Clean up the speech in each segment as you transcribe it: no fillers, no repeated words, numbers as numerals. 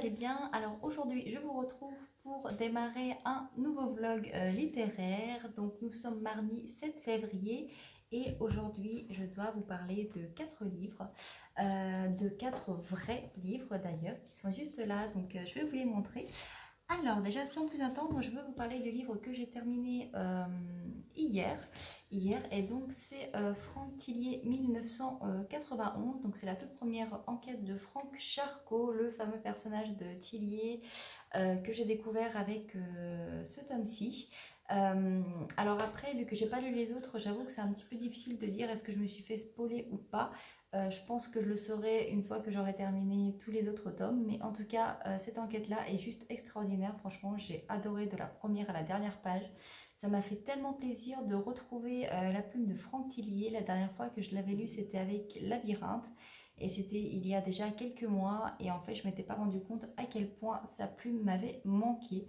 allez bien. Alors aujourd'hui, je vous retrouve pour démarrer un nouveau vlog littéraire. Donc nous sommes mardi 7 février et aujourd'hui, je dois vous parler de 4 livres, de 4 vrais livres d'ailleurs, qui sont juste là. Donc je vais vous les montrer. Alors déjà, sans plus attendre, je veux vous parler du livre que j'ai terminé hier. Et donc c'est Franck Tillier 1991. Donc c'est la toute première enquête de Franck Charcot, le fameux personnage de Tillier que j'ai découvert avec ce tome-ci. Alors après, vu que j'ai pas lu les autres, j'avoue que c'est un petit peu difficile de dire est-ce que je me suis fait spoiler ou pas. Je pense que je le saurai une fois que j'aurai terminé tous les autres tomes, mais en tout cas, cette enquête-là est juste extraordinaire. Franchement, j'ai adoré de la première à la dernière page. Ça m'a fait tellement plaisir de retrouver la plume de Franck Tillier. La dernière fois que je l'avais lu, c'était avec Labyrinthe, et c'était il y a déjà quelques mois, et en fait, je m'étais pas rendu compte à quel point sa plume m'avait manqué,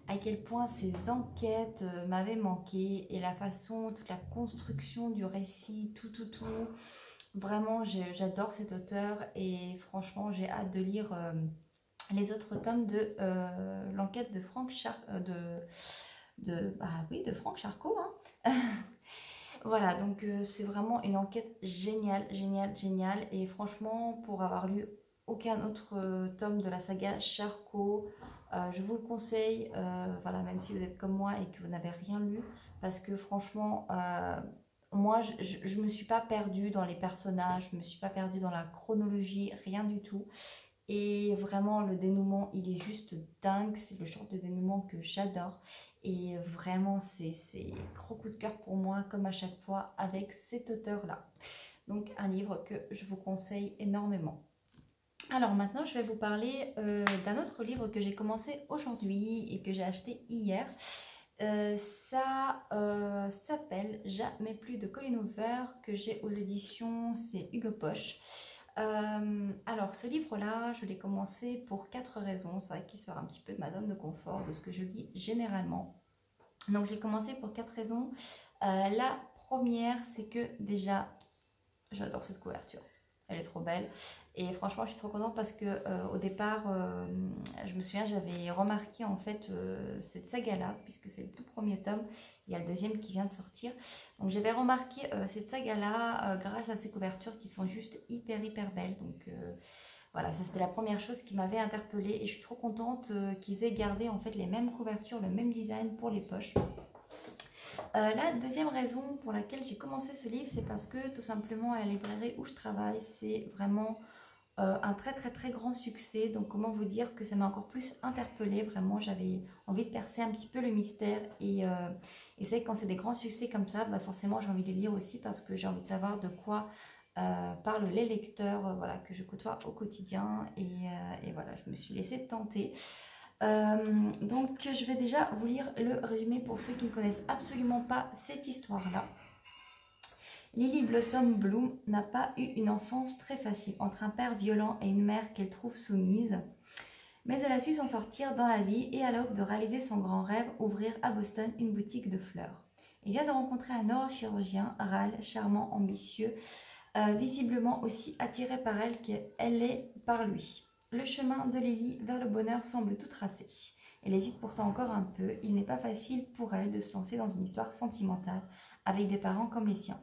à quel point ses enquêtes m'avaient manqué, et la façon, toute la construction du récit, tout. Vraiment, j'adore cet auteur et franchement, j'ai hâte de lire les autres tomes de l'enquête de Franck de Franck Charcot. Hein. Voilà, donc c'est vraiment une enquête géniale. Et franchement, pour avoir lu aucun autre tome de la saga Charcot, je vous le conseille, voilà, même si vous êtes comme moi et que vous n'avez rien lu, parce que franchement, moi, je me suis pas perdue dans les personnages, je me suis pas perdue dans la chronologie, rien du tout. Et vraiment, le dénouement, il est juste dingue. C'est le genre de dénouement que j'adore. Et vraiment, c'est gros coup de cœur pour moi, comme à chaque fois, avec cet auteur-là. Donc, un livre que je vous conseille énormément. Alors maintenant, je vais vous parler d'un autre livre que j'ai commencé aujourd'hui et que j'ai acheté hier. Ça s'appelle Jamais plus de Colleen Hoover, que j'ai aux éditions, c'est Hugo Poche. Alors ce livre-là, je l'ai commencé pour 4 raisons. C'est vrai qu'il sort un petit peu de ma zone de confort, de ce que je lis généralement. Donc je l'ai commencé pour 4 raisons. La première, c'est que déjà, j'adore cette couverture. Elle est trop belle et franchement je suis trop contente parce que au départ je me souviens, j'avais remarqué en fait cette saga là, puisque c'est le tout premier tome, il y a le deuxième qui vient de sortir, donc j'avais remarqué cette saga là grâce à ces couvertures qui sont juste hyper belles. Donc voilà, ça c'était la première chose qui m'avait interpellée et je suis trop contente qu'ils aient gardé en fait les mêmes couvertures, le même design pour les poches. La deuxième raison pour laquelle j'ai commencé ce livre, c'est parce que tout simplement à la librairie où je travaille, c'est vraiment un très grand succès. Donc comment vous dire que ça m'a encore plus interpellée. Vraiment, j'avais envie de percer un petit peu le mystère. Et c'est vrai que quand c'est des grands succès comme ça, bah forcément j'ai envie de les lire aussi parce que j'ai envie de savoir de quoi parlent les lecteurs voilà, que je côtoie au quotidien. Et voilà, je me suis laissée tenter. Donc je vais déjà vous lire le résumé pour ceux qui ne connaissent absolument pas cette histoire-là. Lily Blossom Bloom n'a pas eu une enfance très facile entre un père violent et une mère qu'elle trouve soumise. Mais elle a su s'en sortir dans la vie et à l'aube de réaliser son grand rêve, ouvrir à Boston une boutique de fleurs. Elle vient de rencontrer un neurochirurgien, Ral, charmant, ambitieux, visiblement aussi attiré par elle qu'elle est par lui. Le chemin de Lily vers le bonheur semble tout tracé. Elle hésite pourtant encore un peu. Il n'est pas facile pour elle de se lancer dans une histoire sentimentale avec des parents comme les siens.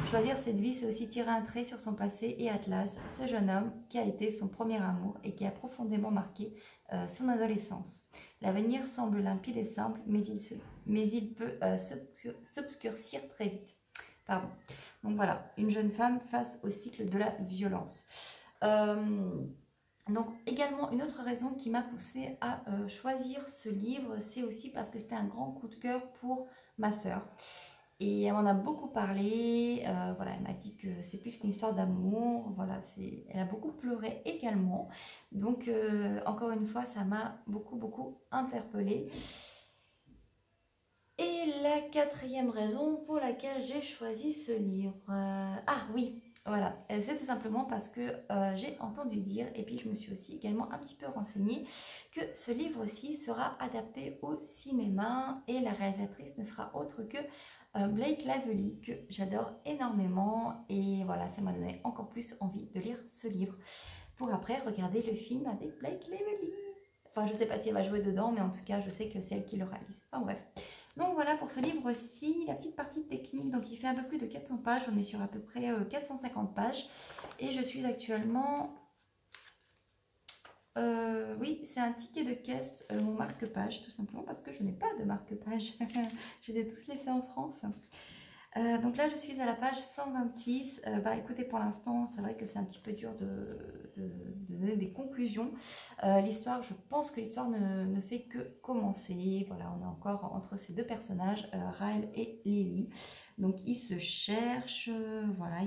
Choisir cette vie, c'est aussi tirer un trait sur son passé et Atlas, ce jeune homme qui a été son premier amour et qui a profondément marqué son adolescence. L'avenir semble limpide et simple, mais il peut s'obscurcir très vite. Pardon. Donc voilà, une jeune femme face au cycle de la violence. Donc également une autre raison qui m'a poussée à choisir ce livre, c'est aussi parce que c'était un grand coup de cœur pour ma sœur. Et elle m'en a beaucoup parlé, voilà, elle m'a dit que c'est plus qu'une histoire d'amour, voilà, elle a beaucoup pleuré également. Donc encore une fois, ça m'a beaucoup interpellée. Et la quatrième raison pour laquelle j'ai choisi ce livre, ah oui, voilà, c'est tout simplement parce que j'ai entendu dire, et puis je me suis aussi également un petit peu renseignée, que ce livre-ci sera adapté au cinéma et la réalisatrice ne sera autre que Blake Lively, que j'adore énormément. Et voilà, ça m'a donné encore plus envie de lire ce livre pour après regarder le film avec Blake Lively. Enfin, je sais pas si elle va jouer dedans, mais en tout cas, je sais que c'est elle qui le réalise. Enfin bref. Donc voilà pour ce livre-ci, la petite partie technique. Donc il fait un peu plus de 400 pages, on est sur à peu près 450 pages. Et je suis actuellement... oui, c'est un ticket de caisse, mon marque-page, tout simplement parce que je n'ai pas de marque-page. Je les ai tous laissés en France. Donc là, je suis à la page 126. Bah écoutez, pour l'instant, c'est vrai que c'est un petit peu dur de donner des conclusions. L'histoire, je pense que l'histoire ne fait que commencer. Voilà, on est encore entre ces deux personnages, Ryle et Lily. Donc ils se cherchent, voilà,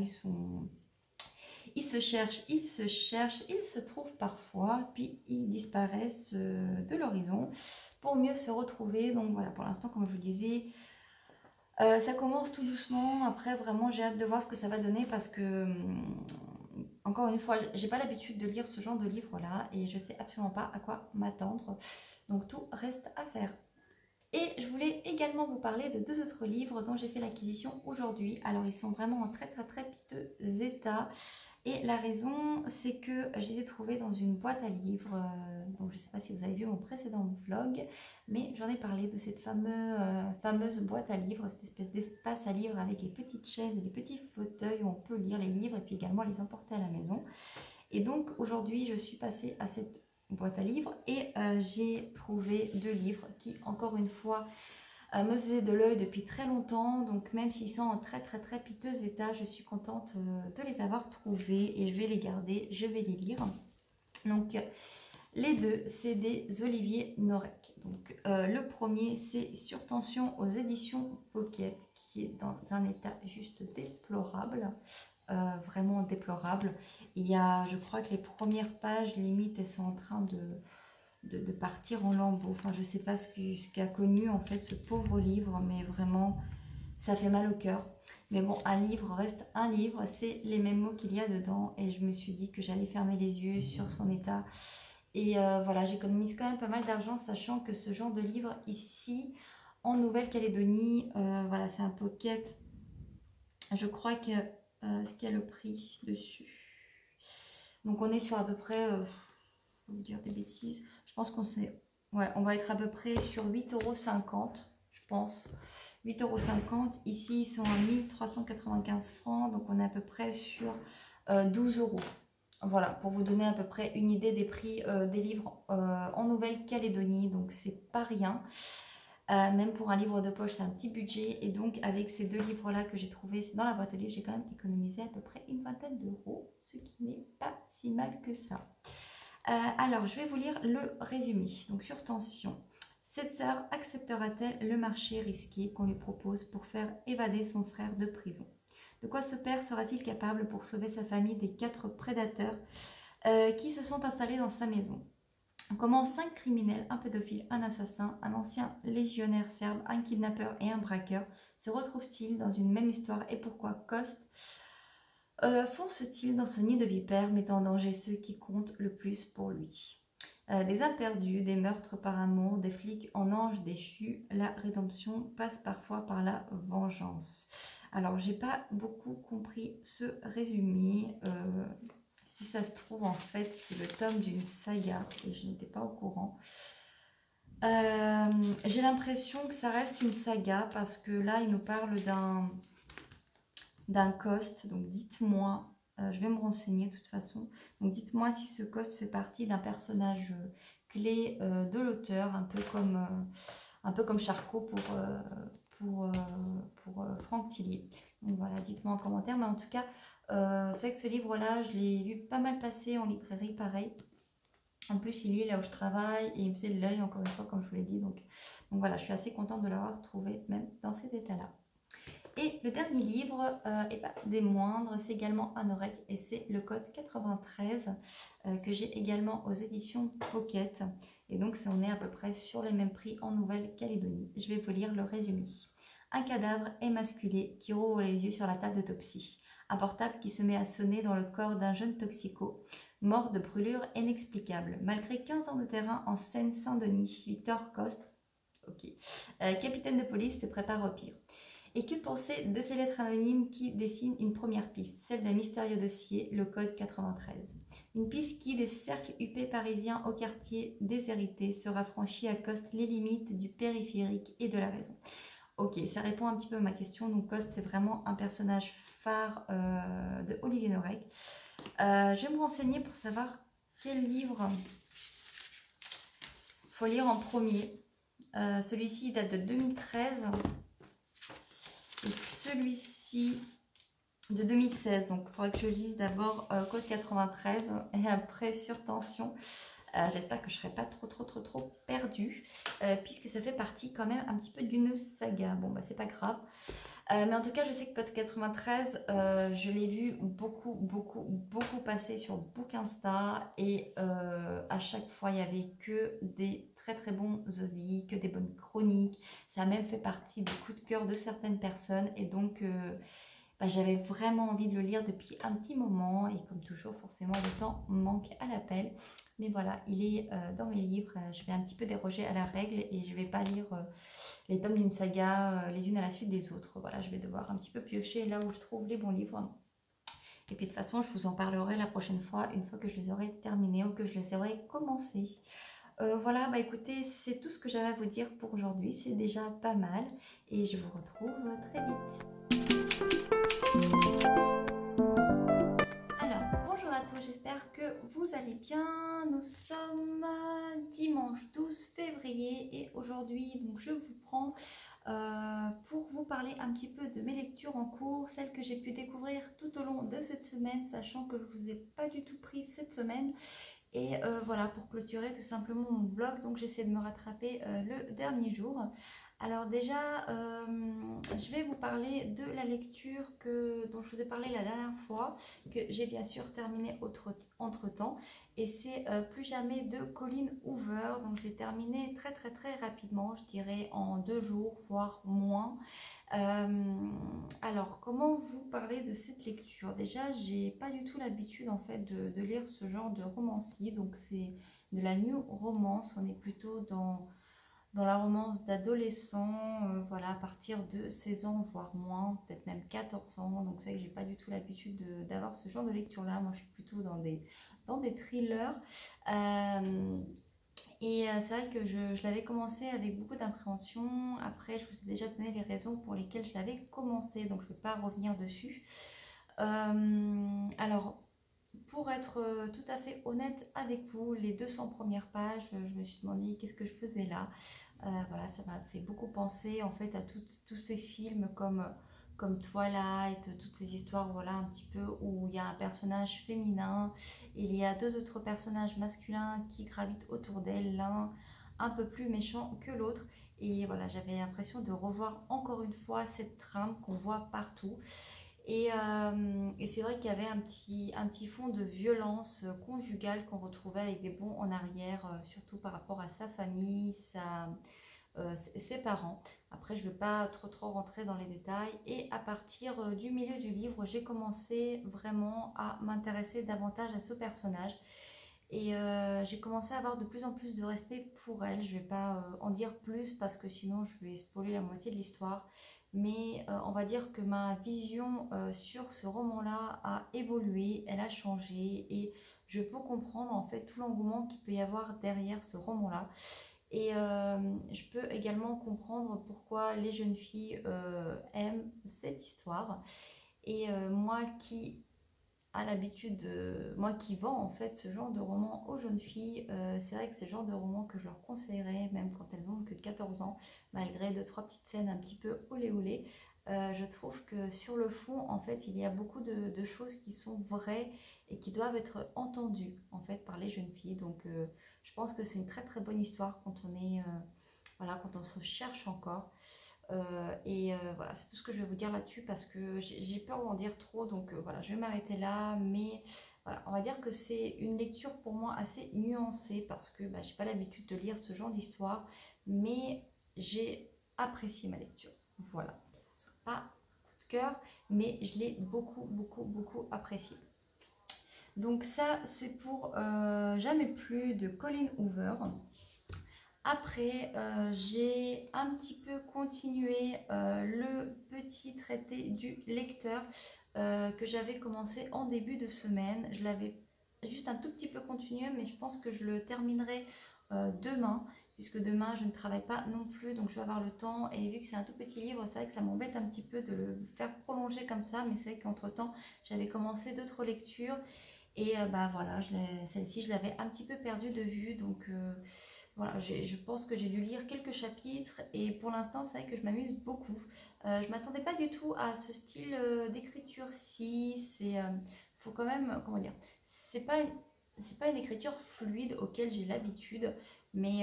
ils se cherchent, ils se trouvent parfois, puis ils disparaissent de l'horizon pour mieux se retrouver. Donc voilà, pour l'instant, comme je vous disais, ça commence tout doucement. Après, vraiment, j'ai hâte de voir ce que ça va donner parce que, encore une fois, j'ai pas l'habitude de lire ce genre de livre-là et je sais absolument pas à quoi m'attendre. Donc tout reste à faire. Et je voulais également vous parler de deux autres livres dont j'ai fait l'acquisition aujourd'hui. Alors ils sont vraiment en très piteux état. Et la raison, c'est que je les ai trouvés dans une boîte à livres. Donc je ne sais pas si vous avez vu mon précédent vlog, mais j'en ai parlé de cette fameuse boîte à livres, cette espèce d'espace à livres avec les petites chaises et les petits fauteuils où on peut lire les livres et puis également les emporter à la maison. Et donc aujourd'hui, je suis passée à cette boîte à livres et j'ai trouvé deux livres qui, encore une fois, me faisaient de l'œil depuis très longtemps. Donc même s'ils sont en très piteux état, je suis contente de les avoir trouvés et je vais les garder, je vais les lire. Donc les deux, c'est des Olivier Norek. Donc le premier, c'est Sur tension aux éditions Pocket, qui est dans un état juste déplorable. Vraiment déplorable. Il y a, je crois que les premières pages, limite, elles sont en train de partir en lambeaux. Enfin, je sais pas ce qu'a connu en fait ce pauvre livre, mais vraiment, ça fait mal au cœur. Mais bon, un livre reste un livre, c'est les mêmes mots qu'il y a dedans. Et je me suis dit que j'allais fermer les yeux sur son état. Et voilà, j'économise quand même pas mal d'argent, sachant que ce genre de livre ici, en Nouvelle-Calédonie, voilà, c'est un pocket. Je crois que ce qu'il y a le prix dessus. Donc on est sur à peu près, je vais vous dire des bêtises, je pense qu'on sait, ouais, on va être à peu près sur 8,50 €, je pense. 8,50 €. Ici, ils sont à 1395 francs, donc on est à peu près sur 12 €. Voilà, pour vous donner à peu près une idée des prix des livres en Nouvelle-Calédonie, donc c'est pas rien. Même pour un livre de poche, c'est un petit budget. Et donc, avec ces deux livres-là que j'ai trouvés dans la boîte à livres, j'ai quand même économisé à peu près une vingtaine d'euros, ce qui n'est pas si mal que ça. Alors, je vais vous lire le résumé. Donc, sur tension. Cette sœur acceptera-t-elle le marché risqué qu'on lui propose pour faire évader son frère de prison? De quoi ce père sera-t-il capable pour sauver sa famille des 4 prédateurs qui se sont installés dans sa maison? Comment 5 criminels, un pédophile, un assassin, un ancien légionnaire serbe, un kidnappeur et un braqueur se retrouvent-ils dans une même histoire et pourquoi Coste fonce-t-il dans ce nid de vipères mettant en danger ceux qui comptent le plus pour lui? Des âmes perdues, des meurtres par amour, des flics en anges déchus, la rédemption passe parfois par la vengeance. Alors j'ai pas beaucoup compris ce résumé. Si ça se trouve, en fait, c'est le tome d'une saga et je n'étais pas au courant. J'ai l'impression que ça reste une saga parce que là, il nous parle d'un Coste. Donc, dites-moi, je vais me renseigner de toute façon. Donc, dites-moi si ce Coste fait partie d'un personnage clé de l'auteur, un peu comme Charcot pour Franck Tillier. Donc, voilà, dites-moi en commentaire. Mais en tout cas, c'est vrai que ce livre-là, je l'ai vu pas mal passer en librairie, pareil. En plus, il y est là où je travaille et il me faisait de l'œil, encore une fois, comme je vous l'ai dit. Donc voilà, je suis assez contente de l'avoir trouvé, même dans cet état-là. Et le dernier livre, et pas des moindres, c'est également Anorek et c'est le code 93 que j'ai également aux éditions Pocket. Et donc, on est à peu près sur les mêmes prix en Nouvelle-Calédonie. Je vais vous lire le résumé. Un cadavre émasculé qui rouvre les yeux sur la table d'autopsie. Un portable qui se met à sonner dans le corps d'un jeune toxico, mort de brûlure inexplicable. Malgré 15 ans de terrain en Seine-Saint-Denis, Victor Coste, capitaine de police, se prépare au pire. Et que penser de ces lettres anonymes qui dessinent une première piste, celle d'un mystérieux dossier, le code 93? Une piste qui, des cercles huppés parisiens au quartier déshérité, se rafraîchit à Coste les limites du périphérique et de la raison. Ok, ça répond un petit peu à ma question. Donc Coste, c'est vraiment un personnage phare de Olivier Norek. Je vais me renseigner pour savoir quel livre faut lire en premier. Celui-ci date de 2013 et celui-ci de 2016. Donc il faudrait que je lise d'abord Code 93 et après Surtension. J'espère que je ne serai pas trop perdue puisque ça fait partie quand même un petit peu d'une saga. Bon, bah c'est pas grave. Mais en tout cas, je sais que Code 93, je l'ai vu beaucoup passer sur Bookinsta et à chaque fois, il n'y avait que des très bons avis, que des bonnes chroniques. Ça a même fait partie des coups de cœur de certaines personnes et donc bah, j'avais vraiment envie de le lire depuis un petit moment et comme toujours, forcément, le temps manque à l'appel. Mais voilà, il est dans mes livres. Je vais un petit peu déroger à la règle et je ne vais pas lire les tomes d'une saga les unes à la suite des autres. Voilà, je vais devoir un petit peu piocher là où je trouve les bons livres. Et puis de toute façon, je vous en parlerai la prochaine fois, une fois que je les aurai terminés ou que je les aurai commencés. Voilà, bah écoutez, c'est tout ce que j'avais à vous dire pour aujourd'hui. C'est déjà pas mal et je vous retrouve très vite. Alors, bonjour à tous, j'espère que vous allez bien. Nous sommes dimanche 12 février et aujourd'hui, donc je vous prends pour vous parler un petit peu de mes lectures en cours, celles que j'ai pu découvrir tout au long de cette semaine, sachant que je ne vous ai pas du tout pris cette semaine. Et voilà, pour clôturer tout simplement mon vlog, donc j'essaie de me rattraper le dernier jour. Alors déjà, je vais vous parler de la lecture dont je vous ai parlé la dernière fois, que j'ai bien sûr terminé entre-temps. Et c'est Plus jamais de Colleen Hoover. Donc je l'ai terminé très rapidement, je dirais en 2 jours, voire moins. Alors, comment vous parler de cette lecture? Déjà, j'ai pas du tout l'habitude en fait de lire ce genre de romancier. Donc c'est de la new romance, on est plutôt dans la romance d'adolescents, voilà, à partir de 16 ans, voire moins, peut-être même 14 ans. Donc c'est vrai que j'ai pas du tout l'habitude d'avoir ce genre de lecture-là. Moi, je suis plutôt dans des thrillers. Et c'est vrai que je l'avais commencé avec beaucoup d'appréhension. Après, je vous ai déjà donné les raisons pour lesquelles je l'avais commencé, donc je ne vais pas revenir dessus. Alors, pour être tout à fait honnête avec vous, les 200 premières pages, je me suis demandé qu'est-ce que je faisais là. Voilà, ça m'a fait beaucoup penser en fait à tous ces films comme Twilight, toutes ces histoires, voilà, un petit peu où il y a un personnage féminin, et il y a 2 autres personnages masculins qui gravitent autour d'elle, l'un un peu plus méchant que l'autre. Et voilà, j'avais l'impression de revoir encore une fois cette trame qu'on voit partout. Et c'est vrai qu'il y avait un petit fond de violence conjugale qu'on retrouvait avec des bonds en arrière, surtout par rapport à sa famille, ses parents. Après, je ne vais pas trop rentrer dans les détails. Et à partir du milieu du livre, j'ai commencé vraiment à m'intéresser davantage à ce personnage. Et j'ai commencé à avoir de plus en plus de respect pour elle. Je ne vais pas en dire plus parce que sinon je vais spoiler la moitié de l'histoire. Mais on va dire que ma vision sur ce roman-là a évolué, elle a changé et je peux comprendre en fait tout l'engouement qu'il peut y avoir derrière ce roman-là. Et je peux également comprendre pourquoi les jeunes filles aiment cette histoire. Et moi qui moi qui vends en fait ce genre de roman aux jeunes filles, c'est vrai que c'est le genre de roman que je leur conseillerais, même quand elles ont que 14 ans, malgré 2-3 petites scènes un petit peu olé olé. Je trouve que sur le fond, en fait, il y a beaucoup de choses qui sont vraies et qui doivent être entendues en fait par les jeunes filles. Donc, je pense que c'est une très bonne histoire quand on est, voilà, quand on se cherche encore. Voilà, c'est tout ce que je vais vous dire là-dessus parce que j'ai peur d'en dire trop, donc voilà, je vais m'arrêter là. Mais voilà, on va dire que c'est une lecture pour moi assez nuancée parce que bah, j'ai pas l'habitude de lire ce genre d'histoire, mais j'ai apprécié ma lecture. Voilà, ce sera pas un coup de cœur, mais je l'ai beaucoup apprécié. Donc ça, c'est pour Jamais plus de Colleen Hoover. Après, j'ai un petit peu continué le petit traité du lecteur que j'avais commencé en début de semaine. Je l'avais juste un tout petit peu continuer, mais je pense que je le terminerai demain, puisque demain je ne travaille pas non plus, donc je vais avoir le temps. Et vu que c'est un tout petit livre, c'est vrai que ça m'embête un petit peu de le faire prolonger comme ça, mais c'est vrai qu'entre temps j'avais commencé d'autres lectures et bah voilà, celle-ci je l'avais un petit peu perdue de vue, donc voilà, je pense que j'ai dû lire quelques chapitres et pour l'instant c'est vrai que je m'amuse beaucoup. Je m'attendais pas du tout à ce style d'écriture-ci. Faut quand même, comment dire, c'est pas une écriture fluide auquel j'ai l'habitude, mais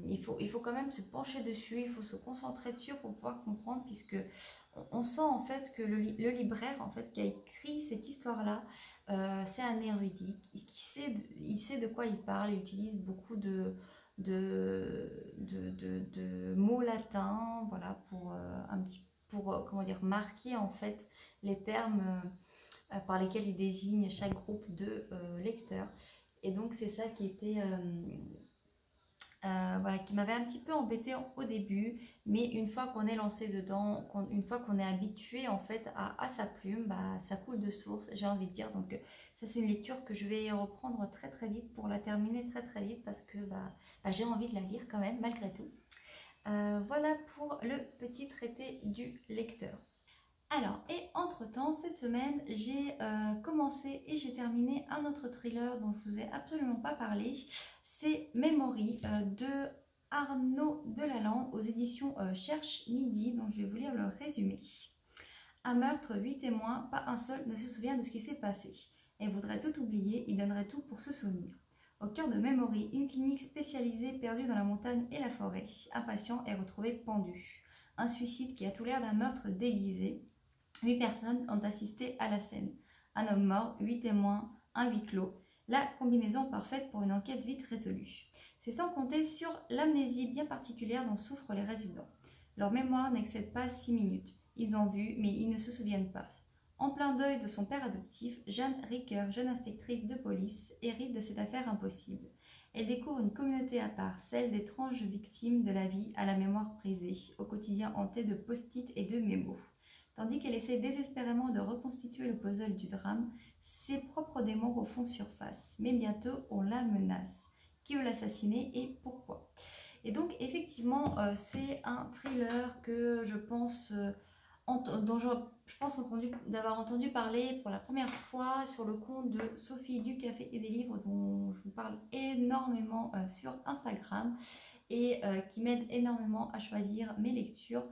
il faut quand même se pencher dessus, il faut se concentrer dessus pour pouvoir comprendre, puisque on sent en fait que le libraire en fait qui a écrit cette histoire-là, c'est un érudit, il sait de quoi il parle, il utilise beaucoup de mots latins, voilà, pour pour comment dire, marquer en fait les termes par lesquels il désigne chaque groupe de lecteurs. Et donc c'est ça qui était voilà, qui m'avait un petit peu embêté au début, mais une fois qu'on est lancé dedans, une fois qu'on est habitué en fait à sa plume, bah, ça coule de source, j'ai envie de dire. Donc ça c'est une lecture que je vais reprendre très très vite pour la terminer très très vite, parce que j'ai envie de la lire quand même malgré tout. Voilà pour le petit traité du lecteur. Alors, et entre-temps, cette semaine, j'ai commencé et j'ai terminé un autre thriller dont je vous ai absolument pas parlé. C'est Memory de Arnaud Delalande aux éditions Cherche Midi, dont je vais vous lire le résumé. Un meurtre, 8 témoins, pas un seul ne se souvient de ce qui s'est passé. Elle voudrait tout oublier, il donnerait tout pour se souvenir. Au cœur de Memory, une clinique spécialisée perdue dans la montagne et la forêt. Un patient est retrouvé pendu. Un suicide qui a tout l'air d'un meurtre déguisé. 8 personnes ont assisté à la scène. Un homme mort, 8 témoins, un huis clos. La combinaison parfaite pour une enquête vite résolue. C'est sans compter sur l'amnésie bien particulière dont souffrent les résidents. Leur mémoire n'excède pas 6 minutes. Ils ont vu, mais ils ne se souviennent pas. En plein deuil de son père adoptif, Jeanne Ricker, jeune inspectrice de police, hérite de cette affaire impossible. Elle découvre une communauté à part, celle d'étranges victimes de la vie à la mémoire brisée, au quotidien hanté de post-it et de mémos. Tandis qu'elle essaie désespérément de reconstituer le puzzle du drame, ses propres démons refont surface. Mais bientôt, on la menace. Qui veut l'assassiner et pourquoi? Et donc, effectivement, c'est un thriller que je pense, dont je pense d'avoir entendu parler pour la première fois sur le compte de Sophie du Café et des Livres, dont je vous parle énormément sur Instagram et qui m'aide énormément à choisir mes lectures.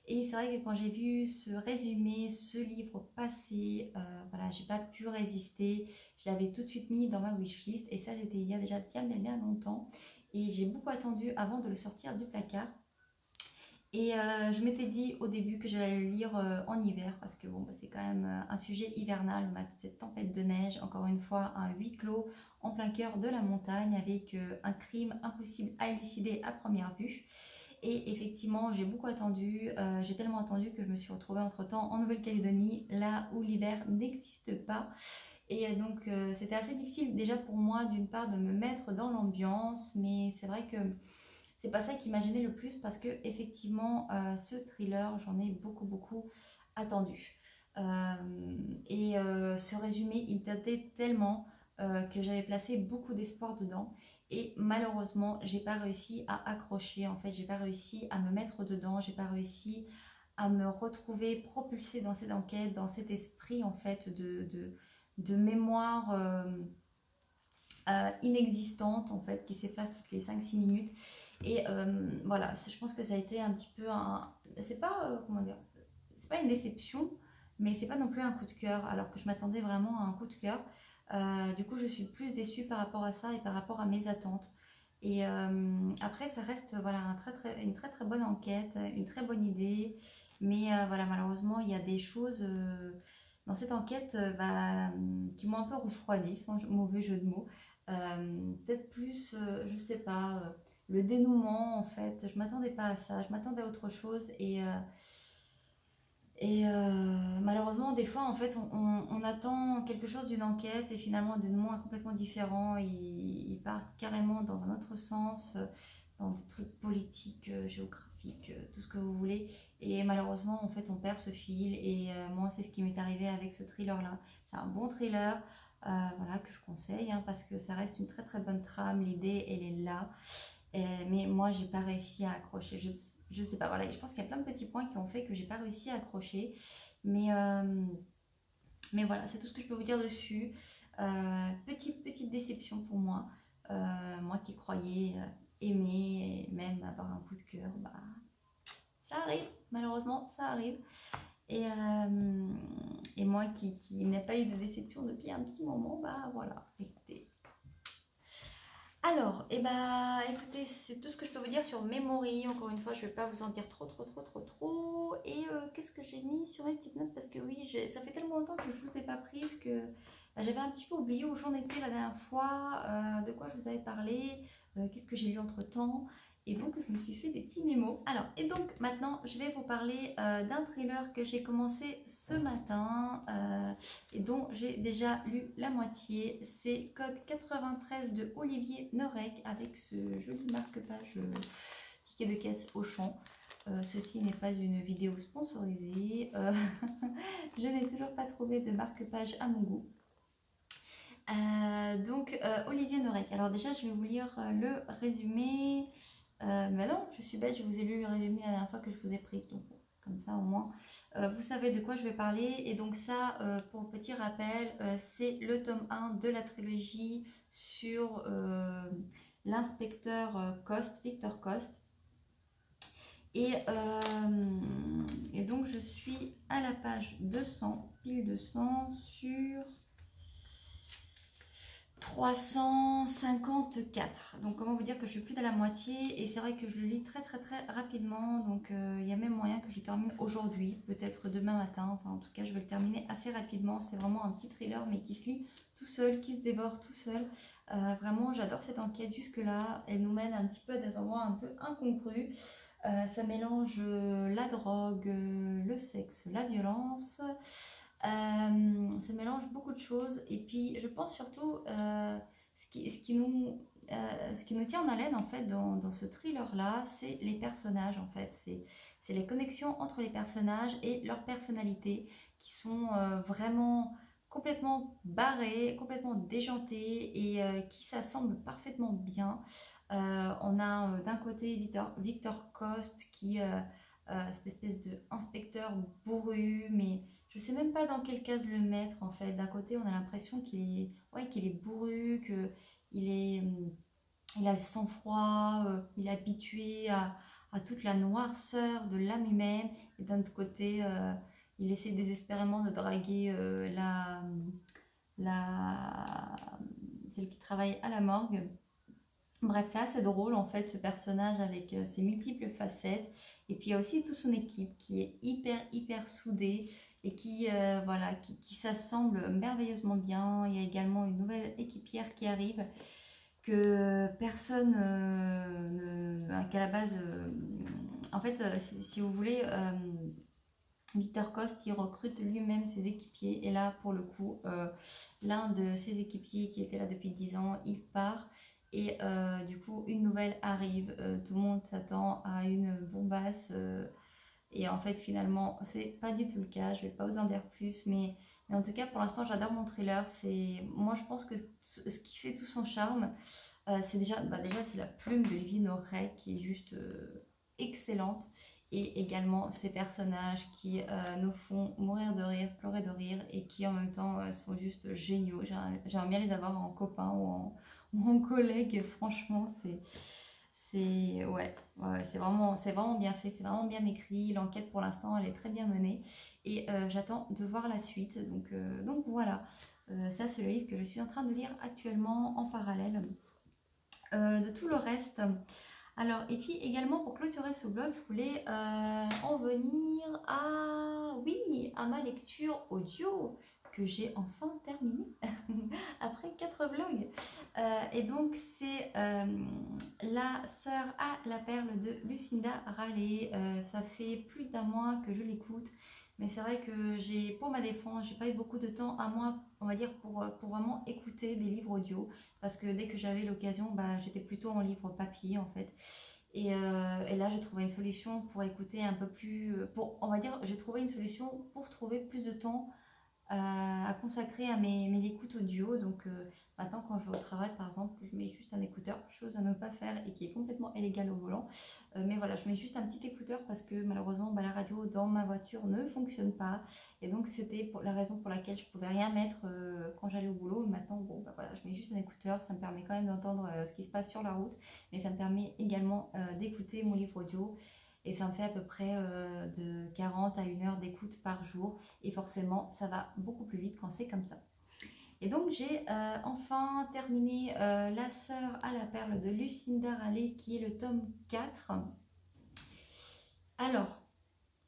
Et c'est vrai que quand j'ai vu ce résumé, ce livre passer, voilà, j'ai pas pu résister. Je l'avais tout de suite mis dans ma wishlist et ça c'était il y a déjà bien longtemps. Et j'ai beaucoup attendu avant de le sortir du placard. Et je m'étais dit au début que j'allais le lire en hiver, parce que bon, c'est quand même un sujet hivernal. On a toute cette tempête de neige, encore une fois un huis clos en plein cœur de la montagne, avec un crime impossible à élucider à première vue. Et effectivement, j'ai beaucoup attendu, j'ai tellement attendu que je me suis retrouvée entre-temps en Nouvelle-Calédonie, là où l'hiver n'existe pas. Et donc c'était assez difficile déjà pour moi d'une part de me mettre dans l'ambiance, mais c'est vrai que c'est pas ça qui m'a gênée le plus, parce que effectivement ce thriller, j'en ai beaucoup attendu. Ce résumé, il me datait tellement que j'avais placé beaucoup d'espoir dedans. Et malheureusement, j'ai pas réussi à accrocher. En fait, j'ai pas réussi à me mettre dedans. J'ai pas réussi à me retrouver propulsée dans cette enquête, dans cet esprit en fait de mémoire inexistante en fait, qui s'efface toutes les 5-6 minutes. Et voilà, je pense que ça a été un petit peu un... C'est pas, comment dire, c'est pas une déception, mais c'est pas non plus un coup de cœur, alors que je m'attendais vraiment à un coup de cœur. Du coup, je suis plus déçue par rapport à ça et par rapport à mes attentes. Et après, ça reste voilà, une très bonne enquête, une très bonne idée. Mais voilà, malheureusement, il y a des choses dans cette enquête qui m'ont un peu refroidi, sans mauvais jeu de mots. Peut-être plus, je sais pas, le dénouement en fait. Je m'attendais pas à ça, je m'attendais à autre chose. Malheureusement, des fois, en fait, on attend quelque chose d'une enquête et finalement, le dénouement est complètement différent. Il part carrément dans un autre sens, dans des trucs politiques, géographiques, tout ce que vous voulez. Et malheureusement, en fait, on perd ce fil. Et moi, c'est ce qui m'est arrivé avec ce thriller-là. C'est un bon thriller. voilà, que je conseille, hein, parce que ça reste une très très bonne trame, l'idée elle est là. Mais moi j'ai pas réussi à accrocher, je sais pas, voilà, je pense qu'il y a plein de petits points qui ont fait que j'ai pas réussi à accrocher, mais, euh, mais voilà, c'est tout ce que je peux vous dire dessus. Petite déception pour moi, moi qui croyais aimer, et même avoir un coup de cœur, bah ça arrive, malheureusement ça arrive. Et, euh, et moi qui n'ai pas eu de déception depuis un petit moment, bah voilà, écoutez. Alors, écoutez, c'est tout ce que je peux vous dire sur Memory. Encore une fois, je ne vais pas vous en dire trop. Et qu'est-ce que j'ai mis sur mes petites notes? Parce que oui, ça fait tellement longtemps que je ne vous ai pas prise que bah, j'avais un petit peu oublié où j'en étais la dernière fois, de quoi je vous avais parlé, qu'est-ce que j'ai lu entre-temps. Et donc, je me suis fait des petits mémos. Alors, et donc, maintenant, je vais vous parler d'un thriller que j'ai commencé ce matin et dont j'ai déjà lu la moitié. C'est Code 93 de Olivier Norek avec ce joli marque-page ticket de caisse Auchan. Ceci n'est pas une vidéo sponsorisée. Je n'ai toujours pas trouvé de marque-page à mon goût. Olivier Norek. Alors déjà, je vais vous lire le résumé. Mais non, je suis bête, je vous ai lu le résumé la dernière fois que je vous ai prise. Donc comme ça au moins, vous savez de quoi je vais parler. Et donc ça, pour petit rappel, c'est le tome 1 de la trilogie sur l'inspecteur Coste, Victor Coste. Et donc je suis à la page 200, pile 200 sur 354. Donc comment vous dire que je suis plus à la moitié et c'est vrai que je le lis très rapidement, donc il y a même moyen que je termine aujourd'hui, peut-être demain matin. Enfin en tout cas je vais le terminer assez rapidement. C'est vraiment un petit thriller mais qui se lit tout seul, qui se dévore tout seul. Vraiment j'adore cette enquête jusque là, elle nous mène un petit peu à des endroits un peu incongrus. Ça mélange la drogue, le sexe, la violence. Ça mélange beaucoup de choses et puis je pense surtout ce qui nous tient en haleine en fait dans ce thriller là, c'est les personnages en fait, c'est les connexions entre les personnages et leurs personnalités qui sont vraiment complètement barrées, complètement déjantées et qui s'assemblent parfaitement bien. On a d'un côté Victor Coste qui cette espèce d'inspecteur bourru, mais je sais même pas dans quelle case le mettre en fait. D'un côté, on a l'impression qu'il est bourru, il a le sang-froid, il est habitué à toute la noirceur de l'âme humaine. Et d'un autre côté, il essaie désespérément de draguer celle qui travaille à la morgue. Bref, c'est assez drôle en fait ce personnage avec ses multiples facettes. Et puis il y a aussi toute son équipe qui est hyper soudée et qui s'assemble merveilleusement bien. Il y a également une nouvelle équipière qui arrive que personne qu'à la base, en fait, si vous voulez, Victor Coste, il recrute lui-même ses équipiers. Et là, pour le coup, l'un de ses équipiers qui était là depuis 10 ans, il part. Et du coup, une nouvelle arrive. Tout le monde s'attend à une bombasse. Et en fait, finalement, c'est pas du tout le cas. Je vais pas vous en dire plus. Mais en tout cas, pour l'instant, j'adore mon thriller. Moi, je pense que ce qui fait tout son charme, c'est déjà c'est la plume de Olivier Norek qui est juste excellente. Et également ces personnages qui nous font mourir de rire, pleurer de rire et qui en même temps sont juste géniaux. J'aimerais bien les avoir en copain ou en collègue. Franchement, c'est vraiment bien fait, c'est vraiment bien écrit. L'enquête pour l'instant, elle est très bien menée et j'attends de voir la suite. Donc voilà, ça c'est le livre que je suis en train de lire actuellement en parallèle de tout le reste. Alors, et puis également pour clôturer ce blog, je voulais en venir à ma lecture audio que j'ai enfin terminée après 4 vlogs. Et donc c'est La sœur à la perle de Lucinda Raleigh. Ça fait plus d'1 mois que je l'écoute. Mais c'est vrai que pour ma défense, j'ai pas eu beaucoup de temps à moi, on va dire, pour vraiment écouter des livres audio. Parce que dès que j'avais l'occasion, j'étais plutôt en livre papier en fait. Et là, j'ai trouvé une solution pour écouter un peu plus... on va dire, j'ai trouvé une solution pour trouver plus de temps à consacrer à mes écoutes audio. Donc maintenant quand je vais au travail par exemple, je mets juste un écouteur, chose à ne pas faire et qui est complètement illégale au volant. Mais voilà, je mets juste un petit écouteur parce que malheureusement la radio dans ma voiture ne fonctionne pas. Et donc c'était la raison pour laquelle je pouvais rien mettre quand j'allais au boulot. Maintenant bon bah voilà, je mets juste un écouteur, ça me permet quand même d'entendre ce qui se passe sur la route, mais ça me permet également d'écouter mon livre audio. Et ça me fait à peu près de 40 à 1 heure d'écoute par jour. Et forcément, ça va beaucoup plus vite quand c'est comme ça. Et donc, j'ai enfin terminé La sœur à la perle de Lucinda Raleigh, qui est le tome 4. Alors,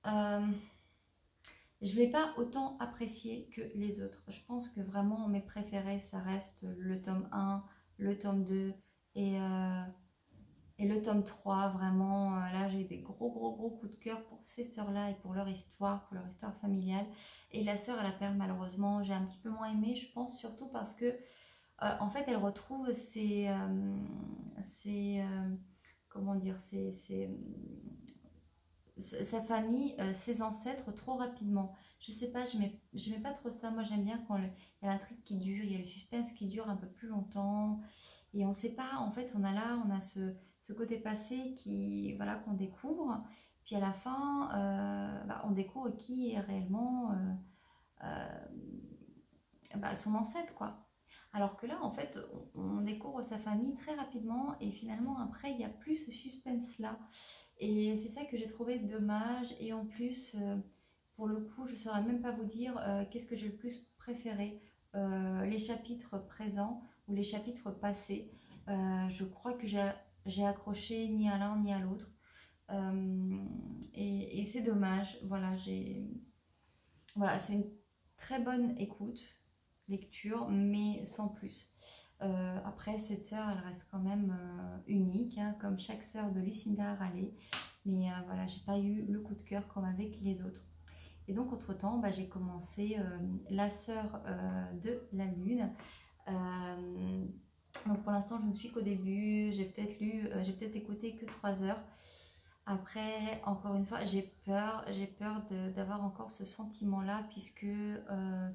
je ne l'ai pas autant apprécié que les autres. Je pense que vraiment mes préférés, ça reste le tome 1, le tome 2 et le tome 3. Vraiment, là j'ai des gros coups de cœur pour ces sœurs-là et pour leur histoire familiale. Et La sœur à la perle, malheureusement, j'ai un petit peu moins aimé, je pense, surtout parce que en fait, elle retrouve comment dire, sa famille, ses ancêtres trop rapidement. Je sais pas, j'aimais pas trop ça. Moi, j'aime bien quand il y a l'intrigue qui dure, il y a le suspense qui dure un peu plus longtemps. Et on sait pas, en fait, on a ce côté passé voilà, qu'on découvre. Puis à la fin, on découvre qui est réellement son ancêtre, quoi. Alors que là, en fait, on découvre sa famille très rapidement et finalement, après, il n'y a plus ce suspense-là. Et c'est ça que j'ai trouvé dommage. Et en plus, pour le coup, je ne saurais même pas vous dire qu'est-ce que j'ai le plus préféré, les chapitres présents ou les chapitres passés. Je crois que j'ai accroché ni à l'un ni à l'autre. Et c'est dommage. Voilà, c'est une très bonne lecture, mais sans plus. Après, cette sœur, elle reste quand même unique, hein, comme chaque sœur de Lucinda Raleigh. Mais voilà, j'ai pas eu le coup de cœur comme avec les autres. Et donc, entre-temps, j'ai commencé La sœur de la lune. Donc, pour l'instant, je ne suis qu'au début. J'ai peut-être écouté que 3 heures. Après, encore une fois, j'ai peur d'avoir encore ce sentiment-là, puisque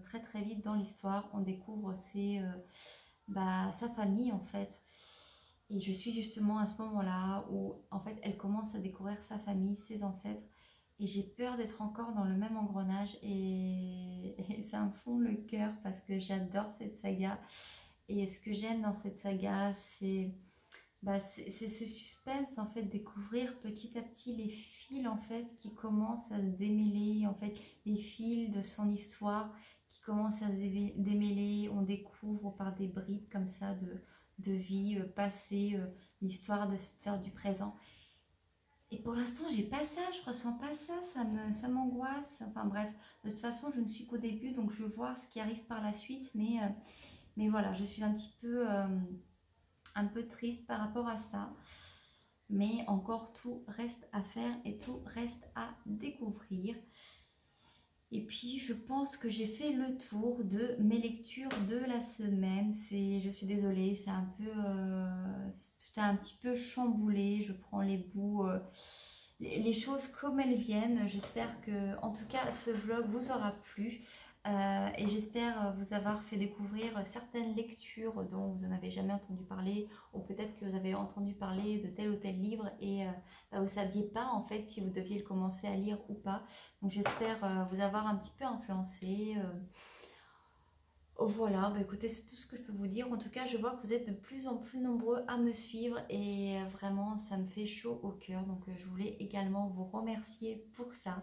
très vite dans l'histoire, on découvre sa famille en fait. Et je suis justement à ce moment-là où en fait elle commence à découvrir sa famille, ses ancêtres. Et j'ai peur d'être encore dans le même engrenage et ça me fond le cœur parce que j'adore cette saga. Et ce que j'aime dans cette saga, c'est ce suspense en fait, découvrir petit à petit les fils en fait qui commencent à se démêler, en fait les fils de son histoire qui commencent à se démêler. On découvre par des bribes comme ça de vie passée, l'histoire de cette sœur du présent. Et pour l'instant, j'ai pas ça, je ressens pas ça, ça m'angoisse. Enfin bref, de toute façon, je ne suis qu'au début, donc je vais voir ce qui arrive par la suite. Mais voilà, je suis un peu triste par rapport à ça. Mais encore, tout reste à faire et tout reste à découvrir. Et puis, je pense que j'ai fait le tour de mes lectures de la semaine. Je suis désolée, tout a un petit peu chamboulé. Je prends les bouts, les choses comme elles viennent. J'espère que, en tout cas, ce vlog vous aura plu. Et j'espère vous avoir fait découvrir certaines lectures dont vous n'en avez jamais entendu parler, ou peut-être que vous avez entendu parler de tel ou tel livre et vous ne saviez pas en fait si vous deviez le commencer à lire ou pas. Donc j'espère vous avoir un petit peu influencé. Voilà, écoutez, c'est tout ce que je peux vous dire. En tout cas, je vois que vous êtes de plus en plus nombreux à me suivre et vraiment, ça me fait chaud au cœur. Donc, je voulais également vous remercier pour ça.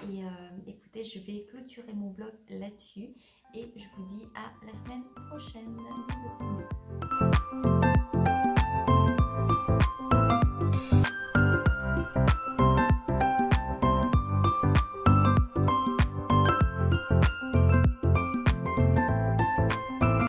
Et écoutez, je vais clôturer mon vlog là-dessus et je vous dis à la semaine prochaine. Bisous.